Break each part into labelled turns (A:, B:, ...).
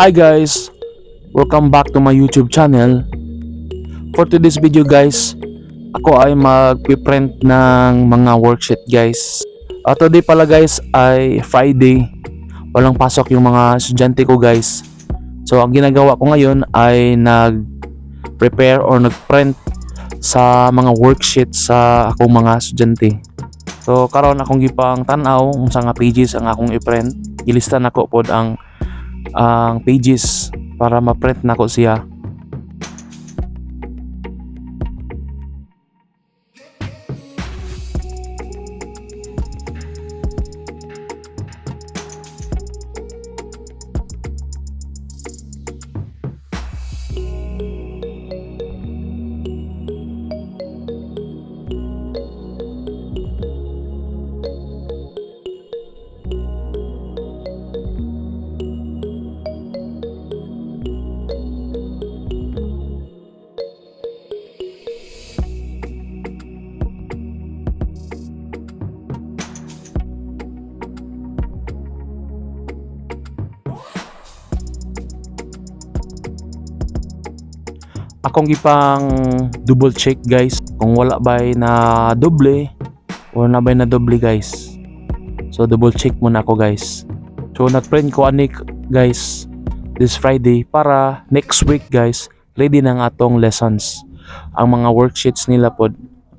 A: Hi guys, welcome back to my YouTube channel. For today's video guys, ako ay mag-print ng mga worksheet guys. Today pala guys ay Friday, walang pasok yung mga estudyante ko guys. So ang ginagawa ko ngayon ay nag-prepare or nag-print sa mga worksheet sa akong mga estudyante. So karon akong gipang tan-aw unsa nga pages ang akong i-print. Gilista nako pod ang pages para ma-print nako siya. Akong gipang double check guys kung wala bay na doble or na bay na doble guys. So double check muna ako guys. So nagprint ko ani guys this Friday para next week guys ready na ang atong lessons. Ang mga worksheets nila pod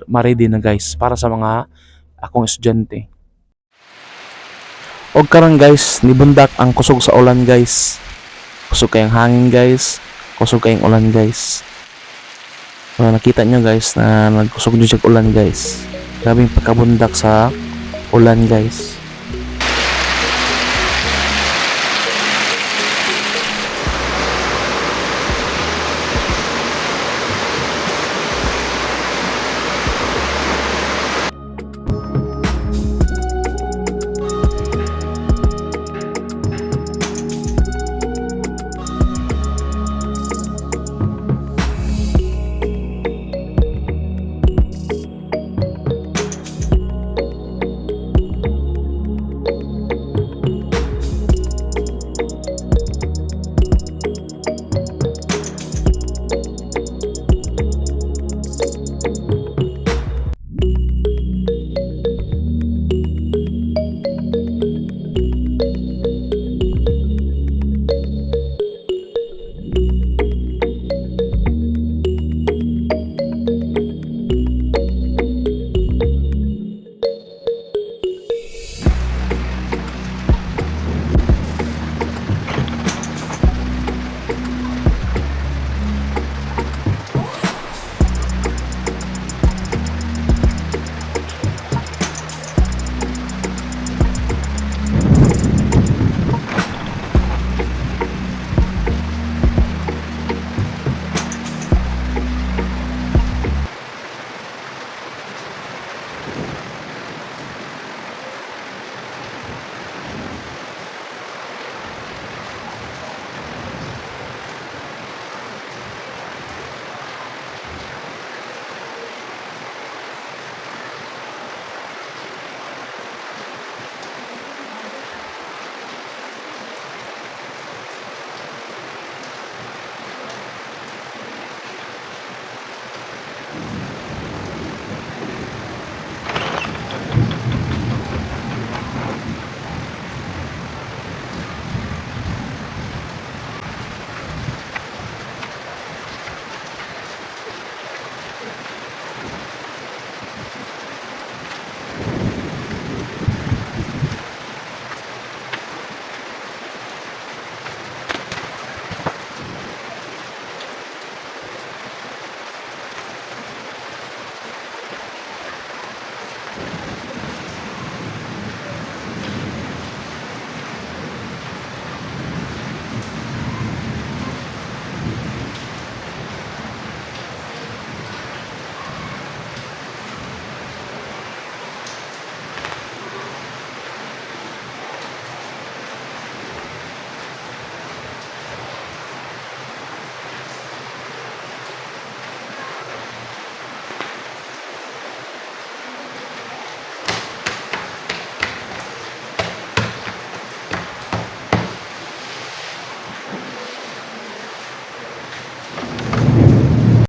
A: ma-ready na guys para sa mga akong estudyante. Og karon guys nibundak ang kusog sa ulan guys. Kusog kayang hangin guys. Kusog kayang ulan guys. Nakita nyo guys na nagkusog nyo siya ulan guys. Grabing pagkabundak sa ulan guys.